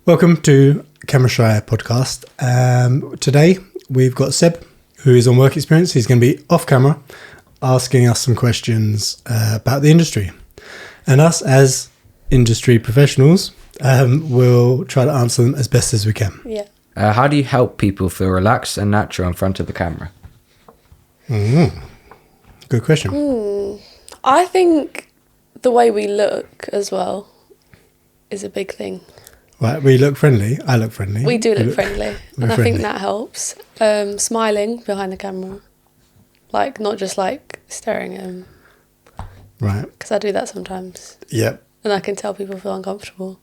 Welcome to Camera Shy podcast. Today we've got Seb, who is on work experience. He's going to be off camera asking us some questions about the industry. And us as industry professionals will try to answer them as best as we can. Yeah. How do you help people feel relaxed and natural in front of the camera? Good question. I think the way we look as well is a big thing. Right, we look friendly. I look friendly. We do look friendly, and I friendly. think that helps. Smiling behind the camera, like not just like staring at them, Right. because I do that sometimes, Yep. and I can tell people feel uncomfortable.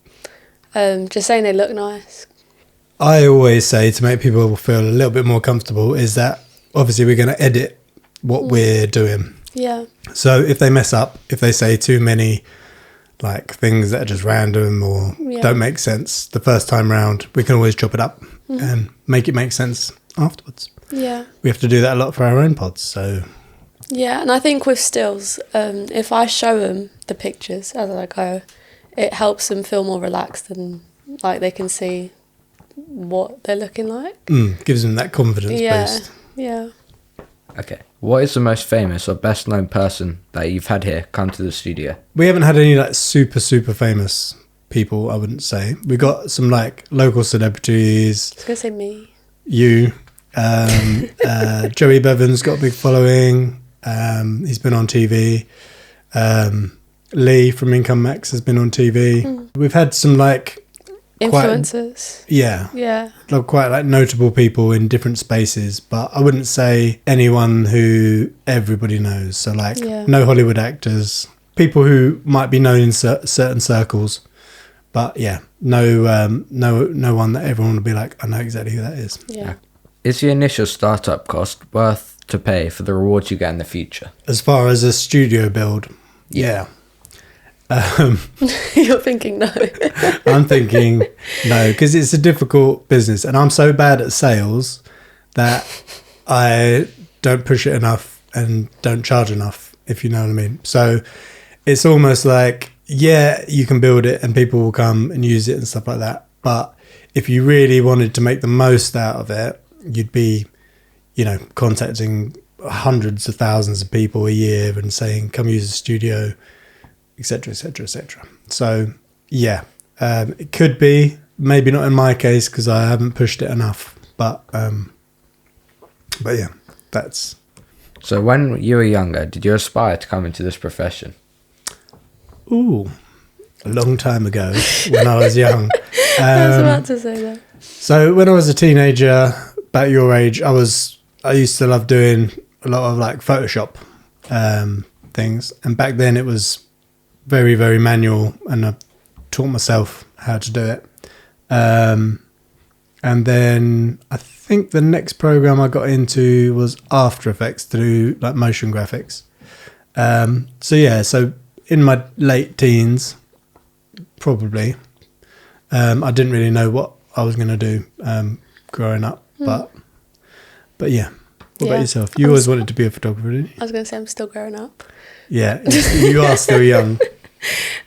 Just saying they look nice. I always say to make people feel a little bit more comfortable is that obviously we're going to edit what we're doing. Yeah. So if they mess up, if they say too many like things that are just random or don't make sense the first time round, we can always chop it up and make it make sense afterwards. Yeah. We have to do that a lot for our own pods. So Yeah, and I think with stills, if I show them the pictures as I go, it helps them feel more relaxed and like they can see what they're looking like. gives them that confidence Yeah, boost. yeah. Okay. What is the most famous or best known person that you've had here come to the studio? We haven't had any like super famous people, I wouldn't say. We got some like local celebrities. I was going to say me. You, Joey Bevan's got a big following. He's been on TV. Lee from Income Max has been on TV. We've had some like Influencers. Yeah. quite like notable people in different spaces, but I wouldn't say anyone who everybody knows. So like no Hollywood actors, people who might be known in certain circles, but no one that everyone would be like, I know exactly who that is. Yeah. Is the initial startup cost worth to pay for the rewards you get in the future? As far as a studio build, yeah. You're thinking no. I'm thinking no, because it's a difficult business and I'm so bad at sales that I don't push it enough and don't charge enough, if you know what I mean. So it's almost like, you can build it and people will come and use it and stuff like that. But if you really wanted to make the most out of it, you'd be, contacting hundreds of thousands of people a year and saying, come use the studio, etc., etc., etc. So it could be, maybe not in my case because I haven't pushed it enough, but yeah, that's. So when you were younger, did you aspire to come into this profession? A long time ago when I was young. I was about to say that. So when I was a teenager, about your age, I used to love doing a lot of like Photoshop things, and back then it was very, very manual, and I taught myself how to do it. And then I think the next program I got into was After Effects to do like motion graphics. So in my late teens, probably, I didn't really know what I was going to do growing up, but yeah. What about yourself? You always wanted to be a photographer, didn't you? I was going to say I'm still growing up. Yeah, you are still young.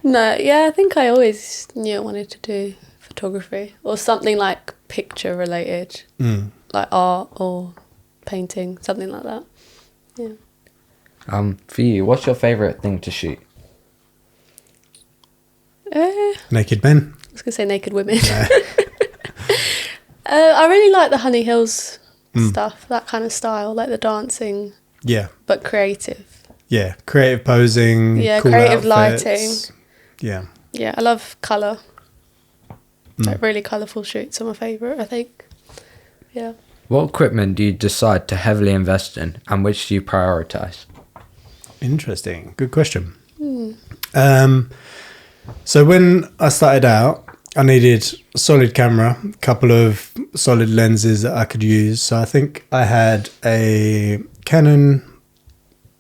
No, I think I always knew I wanted to do photography or something like picture related, like art or painting, something like that. Yeah. For you, what's your favourite thing to shoot? Naked men. I was going to say naked women. I really like the Honey Hills stuff, that kind of style, like the dancing. Yeah. But creative. Yeah, creative posing. Yeah, cool creative outfits. lighting. Yeah. Yeah, I love colour. Like really colourful shoots are my favourite, I think. Yeah. What equipment do you decide to heavily invest in, and which do you prioritise? Interesting. Good question. So when I started out, I needed a solid camera, a couple of solid lenses that I could use. So I think I had a Canon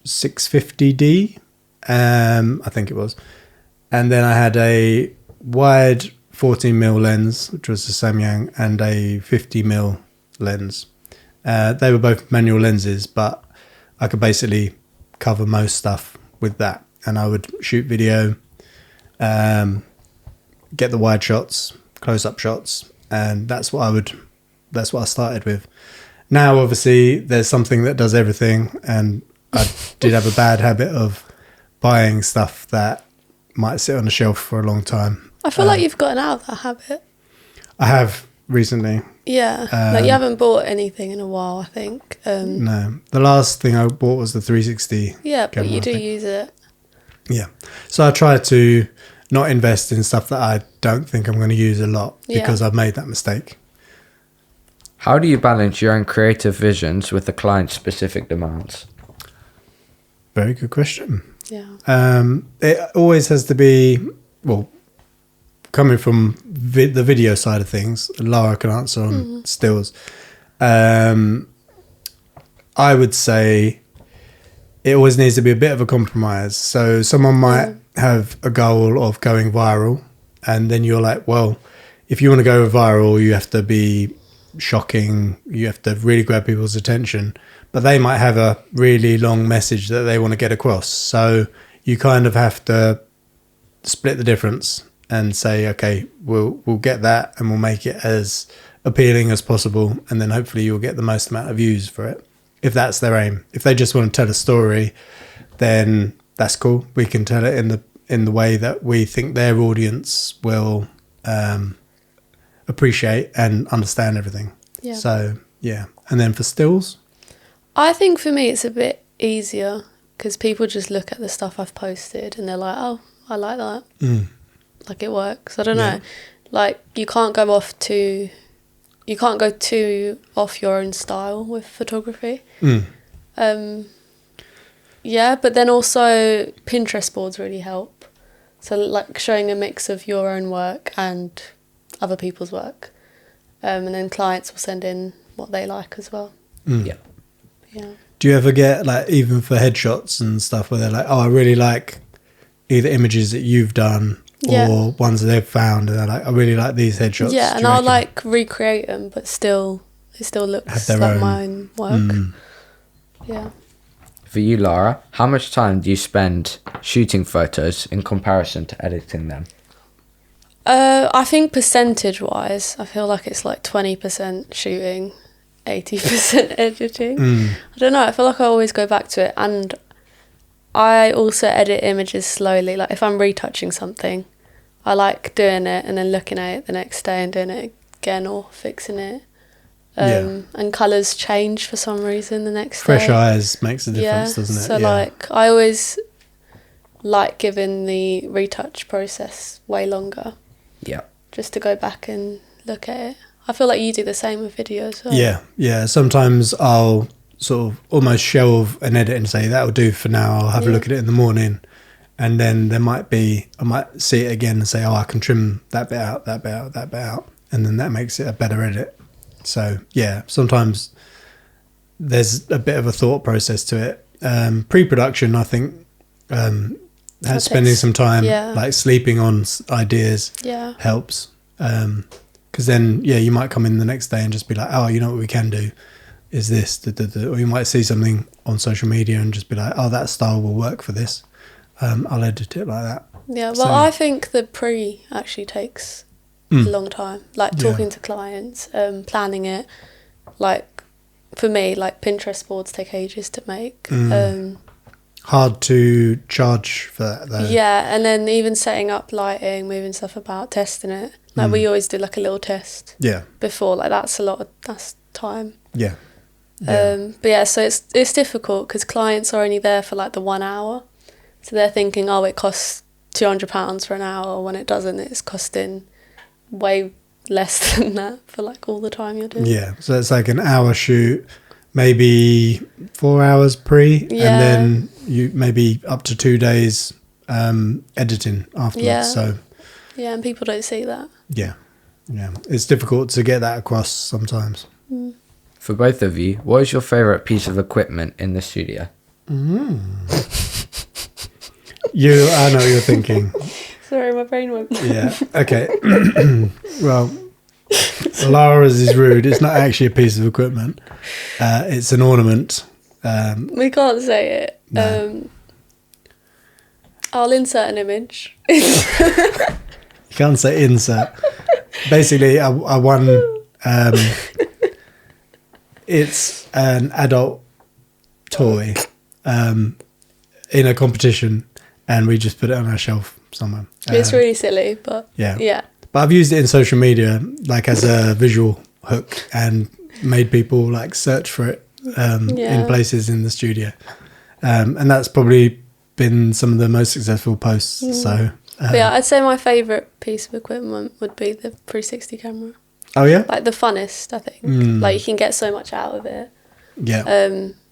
650D, I think it was. And then I had a wide 14mm lens, which was the Samyang, and a 50mm lens. They were both manual lenses, but I could basically cover most stuff with that. And I would shoot video, get the wide shots, close-up shots, and that's what I started with. Now, obviously, there's something that does everything, and I did have a bad habit of buying stuff that might sit on the shelf for a long time. I feel like you've gotten out of that habit. I have recently. Yeah, like you haven't bought anything in a while, I think. No, the last thing I bought was the 360. Yeah, but camera, you I do think. use it. Yeah, so I try to not invest in stuff that I don't think I'm going to use a lot because I've made that mistake. How do you balance your own creative visions with the client's specific demands? Very good question. Yeah. It always has to be, well, coming from the video side of things, Lara can answer on stills. I would say it always needs to be a bit of a compromise. So someone might have a goal of going viral, and then you're like, well, if you want to go viral, you have to be shocking, you have to really grab people's attention, but they might have a really long message that they want to get across. So you kind of have to split the difference and say, okay, we'll get that and we'll make it as appealing as possible, and then hopefully you'll get the most amount of views for it, if that's their aim. If they just want to tell a story, then that's cool. We can tell it in the way that we think their audience will appreciate and understand everything. Yeah. So yeah. And then for stills, I think for me it's a bit easier because people just look at the stuff I've posted and they're like, oh, I like that. Like it works. I don't know. Like you can't go too off your own style with photography. Yeah, but then also Pinterest boards really help. So like showing a mix of your own work and other people's work. And then clients will send in what they like as well. Yeah. Yeah. do you ever get like, even for headshots and stuff, where they're like, oh, I really like either images that you've done or ones that they've found, and they're like, I really like these headshots. Yeah, and I'll like recreate them, but it still looks like my own work. Yeah. For you, Lara, how much time do you spend shooting photos in comparison to editing them? I think percentage-wise, I feel like it's like 20% shooting, 80% editing. I don't know, I feel like I always go back to it, and I also edit images slowly. Like if I'm retouching something, I like doing it and then looking at it the next day and doing it again or fixing it. And colours change for some reason the next day. Fresh eyes makes a difference, doesn't it? So like I always like giving the retouch process way longer. Yeah. Just to go back and look at it. I feel like you do the same with video as well. Yeah. Sometimes I'll sort of almost shelve an edit and say, that'll do for now. I'll have a look at it in the morning. And then I might see it again and say, oh, I can trim that bit out, that bit out, that bit out. And then that makes it a better edit. So yeah, sometimes there's a bit of a thought process to it. Pre-production, I think, spending some time like sleeping on ideas helps. Because then, you might come in the next day and just be like, oh, you know what we can do is this. Or you might see something on social media and just be like, oh, that style will work for this. I'll edit it like that. Yeah, well, I think the pre actually takes a long time. Like talking to clients, planning it. Like for me, like Pinterest boards take ages to make. Hard to charge for that though. Yeah, and then even setting up lighting, moving stuff about, testing it. Like we always do like a little test. Yeah. Before, like that's time. Yeah. But yeah, so it's difficult because clients are only there for like the 1 hour, so they're thinking, oh, it costs £200 for an hour, when it doesn't. It's costing way less than that for like all the time you're doing. Yeah, so it's like an hour shoot, maybe 4 hours pre, and then you maybe up to 2 days editing afterwards. Yeah. So yeah, and people don't see that. Yeah, it's difficult to get that across sometimes. For both of you, what is your favourite piece of equipment in the studio? I know what you're thinking. Sorry, my brain went. Yeah, okay. Well, Lara's is rude. It's not actually a piece of equipment. It's an ornament. We can't say it. No. I'll insert an image. You can't say insert. basically, I won. It's an adult toy in a competition, and we just put it on our shelf somewhere. It's really silly, but yeah. But I've used it in social media, like as a visual hook, and made people like search for it in places in the studio, and that's probably been some of the most successful posts. So but yeah, I'd say my favourite piece of equipment would be the 360 camera. Oh yeah, like the funnest, I think. Like you can get so much out of it. Yeah.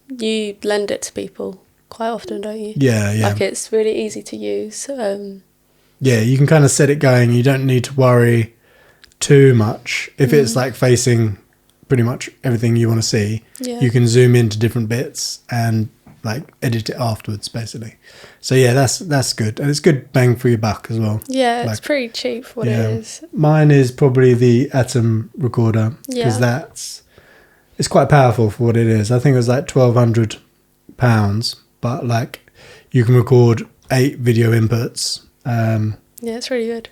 You lend it to people quite often, don't you? Yeah. Like it's really easy to use. Yeah, you can kind of set it going. You don't need to worry too much. If it's like facing pretty much everything you want to see, you can zoom into different bits and like edit it afterwards, basically. So yeah, that's good. And it's good bang for your buck as well. Yeah, like, it's pretty cheap for what it is. Mine is probably the Atom recorder, because it's quite powerful for what it is. I think it was like £1,200, but like you can record 8 video inputs. Yeah, it's really good.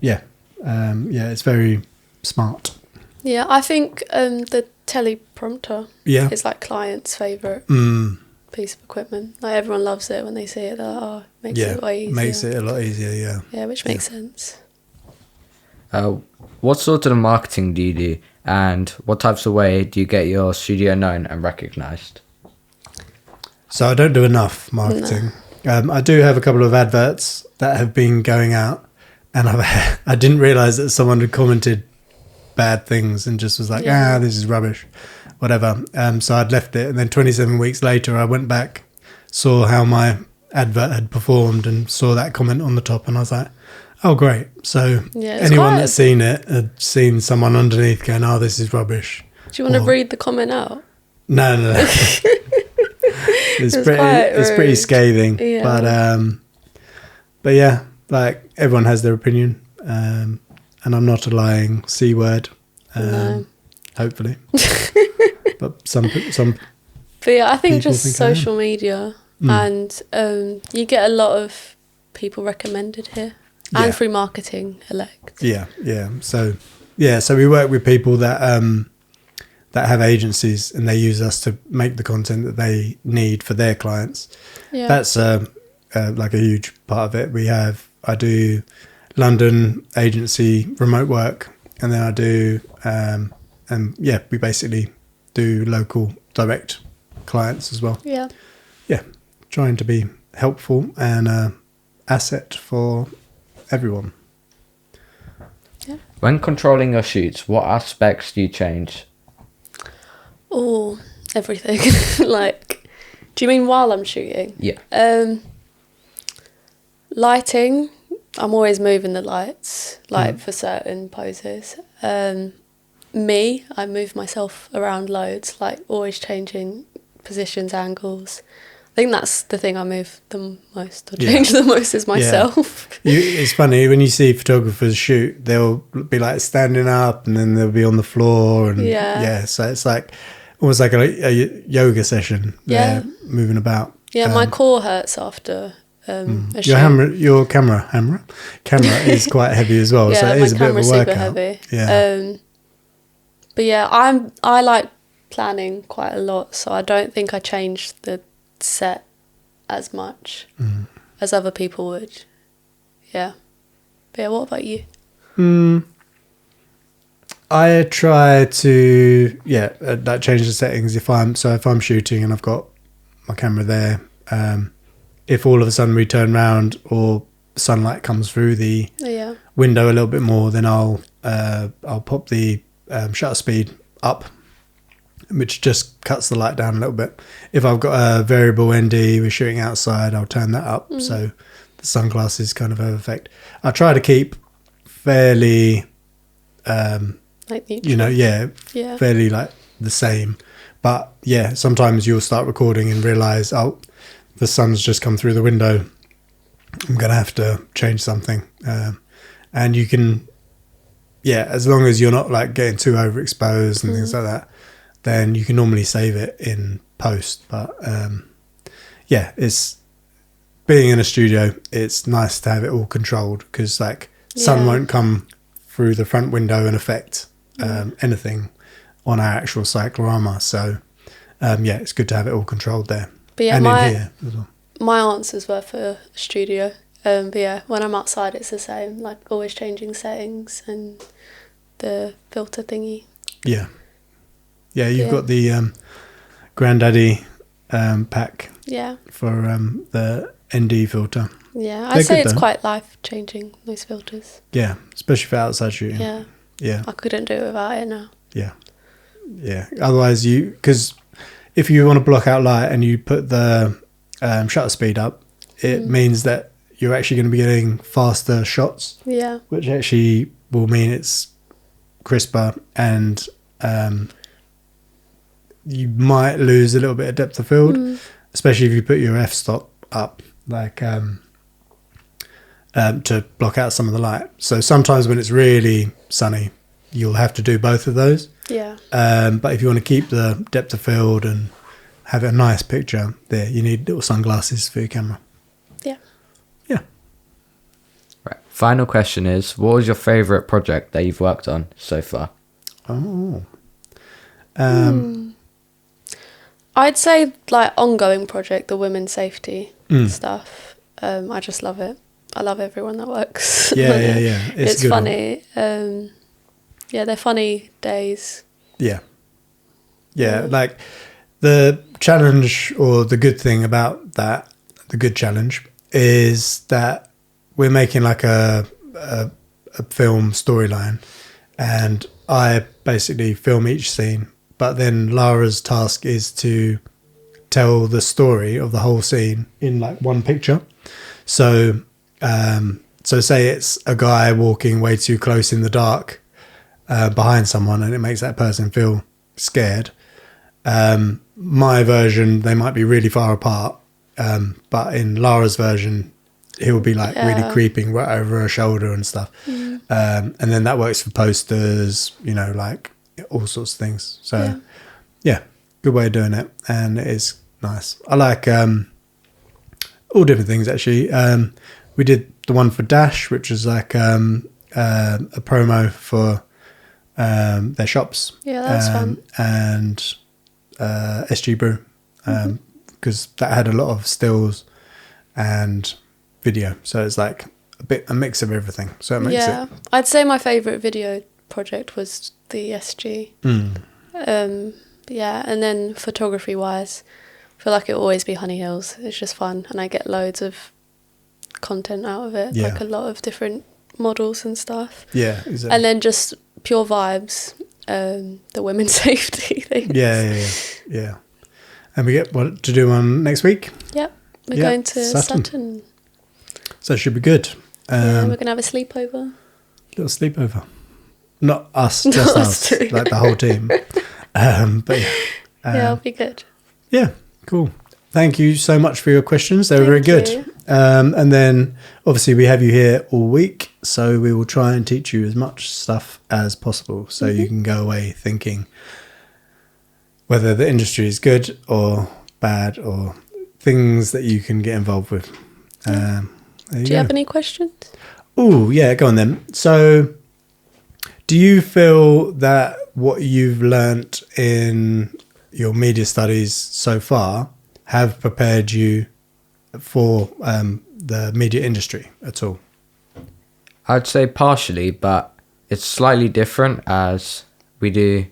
Yeah, it's very smart. Yeah, I think the teleprompter is like clients' favourite piece of equipment. Like everyone loves it when they see it. They're like, oh, it makes it way easier. Makes it a lot easier, yeah. Yeah, which makes sense. What sort of marketing do you do, and what types of way do you get your studio known and recognised? So I don't do enough marketing. No. I do have a couple of adverts that have been going out, and I didn't realise that someone had commented bad things and just was like, this is rubbish, whatever. So I'd left it, and then 27 weeks later I went back, saw how my advert had performed, and saw that comment on the top, and I was like, oh great. So anyone that's seen it had seen someone underneath going, oh, this is rubbish. Do you want to read the comment out? No. It's pretty scathing. But yeah, like everyone has their opinion, and I'm not a lying C word, hopefully. But some. But yeah, I think just social media, and you get a lot of people recommended here, and through marketing elect. Yeah. So we work with people that have agencies, and they use us to make the content that they need for their clients. Yeah. That's like a huge part of it. I do London agency remote work, and then I do we basically do local direct clients as well. Yeah, trying to be helpful and asset for everyone. Yeah. When controlling your shoots, what aspects do you change? Oh, everything. Like, do you mean while I'm shooting? Yeah. Lighting, I'm always moving the lights, like for certain poses. I move myself around loads, like always changing positions, angles. I think that's the thing I move the most, or change the most, is myself. Yeah. It's funny, when you see photographers shoot, they'll be like standing up, and then they'll be on the floor, and so it's like almost like a yoga session. They're moving about. Yeah, my core hurts after a shoot. Your camera is quite heavy as well, so it is a bit of a workout. Super heavy. Yeah. But yeah, I like planning quite a lot, so I don't think I change the set as much as other people would. Yeah. But yeah, what about you? I try to like change the settings if I'm shooting and I've got my camera there. If all of a sudden we turn around or sunlight comes through the window a little bit more, then I'll pop the shutter speed up, which just cuts the light down a little bit. If I've got a variable ND, we're shooting outside, I'll turn that up so the sunglasses kind of have effect. I try to keep fairly, like neutral. fairly like the same. But yeah, sometimes you'll start recording and realise, oh, the sun's just come through the window. I'm going to have to change something. And you can, as long as you're not like getting too overexposed and things like that, then you can normally save it in post. But it's being in a studio, it's nice to have it all controlled, because like sun won't come through the front window and affect anything on our actual cyclorama. So yeah, it's good to have it all controlled there. But yeah, and in here as well. My answers were for studio. But yeah, when I'm outside, it's the same. Like always changing settings and the filter thingy. Yeah. Yeah, you've got the Granddaddy pack Yeah. for the ND filter. Yeah, They're I'd say good, it's though. quite life-changing, those filters. Yeah, especially for outside shooting. Yeah. Yeah. I couldn't do it without it now. Yeah. Yeah. Otherwise, because if you want to block out light and you put the shutter speed up, it means that you're actually going to be getting faster shots, Yeah. which actually will mean it's crisper, and you might lose a little bit of depth of field, especially if you put your f-stop up, like to block out some of the light. So sometimes when it's really sunny, you'll have to do both of those. Yeah. But if you want to keep the depth of field and have a nice picture there, you need little sunglasses for your camera. Yeah. Yeah. Right. Final question is, what was your favourite project that you've worked on so far? Oh. I'd say like ongoing project, the women's safety stuff. I just love it. I love everyone that works. Yeah, on yeah, it. yeah. It's good. funny. Yeah, they're funny days. Yeah. Yeah, like the challenge, or the good thing about that, the good challenge, is that we're making like a film storyline, and I basically film each scene, but then Lara's task is to tell the story of the whole scene in like one picture. So say it's a guy walking way too close in the dark behind someone, and it makes that person feel scared. My version, they might be really far apart, but in Lara's version, he will be like really creeping right over her shoulder and stuff. And then that works for posters, like all sorts of things. So yeah, good way of doing it, and it is nice. I like all different things actually. We did the one for Dash, which was like a promo for their shops. Yeah, that's fun. And SG Brew, because that had a lot of stills and video, so it's like a mix of everything. So it makes it. I'd say my favourite video project was the SG. Yeah, and then photography wise, I feel like it'll always be Honey Hills. It's just fun, and I get loads of content out of it, like a lot of different models and stuff. Yeah, exactly. And then just pure vibes, the women's safety thing. Yeah. And we get what to do on next week. Yep, we're going to Sutton. So it should be good. Yeah, we're gonna have a sleepover. Little sleepover. Not us, just us, like the whole team. But yeah, it'll be good. Yeah, cool. Thank you so much for your questions. They were very good. you. And then obviously we have you here all week, so we will try and teach you as much stuff as possible, so you can go away thinking whether the industry is good or bad, or things that you can get involved with. Do you have any questions? Oh, yeah, go on then. So do you feel that what you've learnt in your media studies so far have prepared you for the media industry at all? I'd say partially, but it's slightly different as we do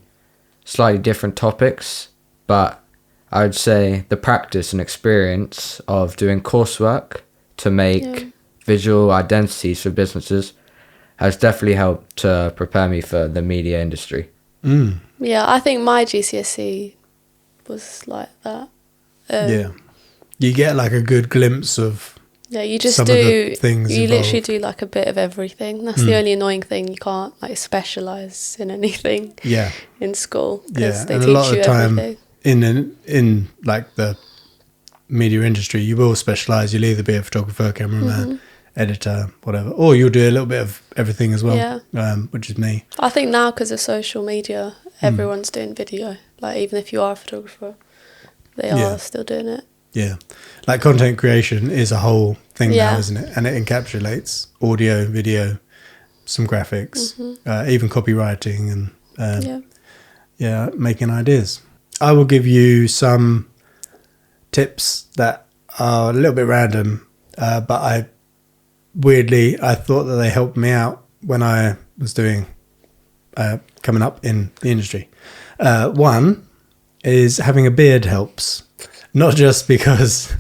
slightly different topics. But I would say the practice and experience of doing coursework to make visual identities for businesses has definitely helped to prepare me for the media industry. Yeah, I think my GCSE was like that. Yeah. You get like a good glimpse of you just some do of the things you involved. literally do like a bit of everything. That's the only annoying thing. You can't like specialize in anything in school, because they and teach a lot you of time everything. in like the media industry, you will specialize. You'll either be a photographer, cameraman, editor, whatever, or you'll do a little bit of everything as well, which is me. I think now, because of social media, everyone's doing video. Like even if you are a photographer, they are still doing it. Yeah, like content creation is a whole thing now, isn't it? And it encapsulates audio, video, some graphics, even copywriting and making ideas. I will give you some tips that are a little bit random, but I thought that they helped me out when I was doing coming up in the industry. One is having a beard helps, not just because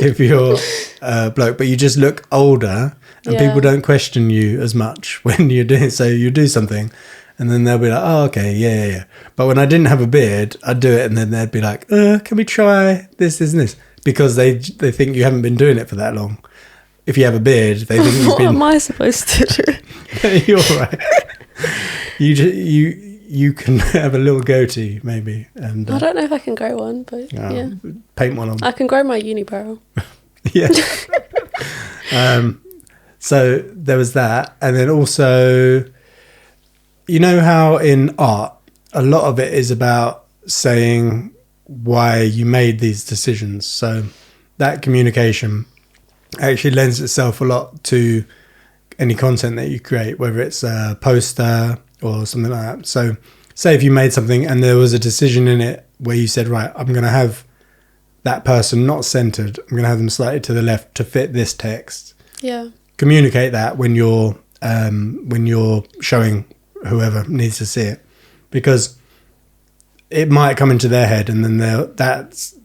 if you're a bloke, but you just look older and people don't question you as much when you're doing. So you do something and then they'll be like, oh, okay, yeah. But when I didn't have a beard, I'd do it and then they'd be like, can we try this and this? Because they think you haven't been doing it for that long. If you have a beard, they think you've been... What am I supposed to do? You're right. You can have a little goatee, maybe. And I don't know if I can grow one, but yeah. Paint one on. I can grow my unibrow. Yeah. So there was that. And then also, you know how in art, a lot of it is about saying why you made these decisions. So that communication actually lends itself a lot to any content that you create, whether it's a poster or something like that. So say if you made something and there was a decision in it where you said, right, I'm going to have that person not centered. I'm going to have them slightly to the left to fit this text. Yeah. Communicate that when you're showing whoever needs to see it, because it might come into their head and then that's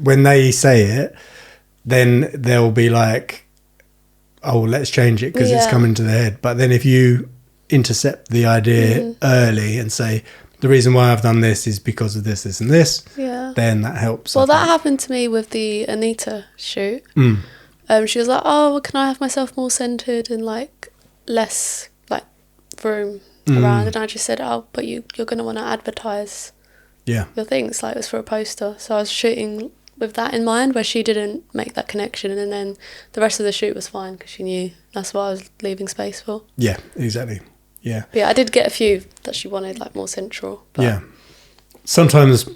when they say it, then they'll be like, oh, let's change it because it's coming to their head. But then if you intercept the idea early and say, the reason why I've done this is because of this, this and this, then that helps. Well, that happened to me with the Anita shoot. She was like, oh, well, can I have myself more centered and like less like room around? And I just said, oh, but you're going to want to advertise your things. Like it was for a poster. So I was shooting with that in mind, where she didn't make that connection, and then the rest of the shoot was fine because she knew that's what I was leaving space for. Yeah, exactly. Yeah. But yeah, I did get a few that she wanted like more central. But yeah. Sometimes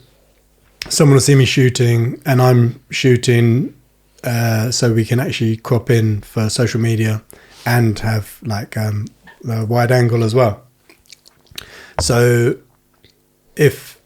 someone will see me shooting and I'm shooting so we can actually crop in for social media and have like a wide angle as well. So if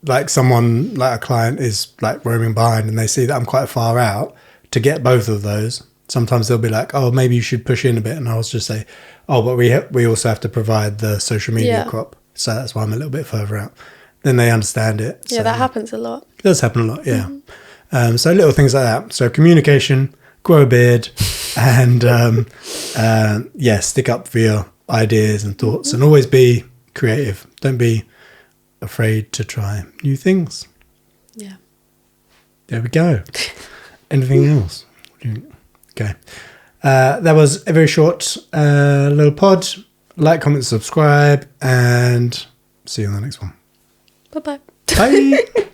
like someone, like a client is like roaming behind and they see that I'm quite far out, to get both of those, sometimes they'll be like, oh, maybe you should push in a bit. And I'll just say, oh, but we also have to provide the social media crop. So that's why I'm a little bit further out. Then they understand it. Yeah, so that happens a lot. It does happen a lot, yeah. So little things like that. So communication, grow a beard, and stick up for your ideas and thoughts, and always be creative. Don't be afraid to try new things. Yeah. There we go. Anything else? Okay. That was a very short little pod. Like, comment, subscribe, and see you on the next one. Bye-bye. Bye.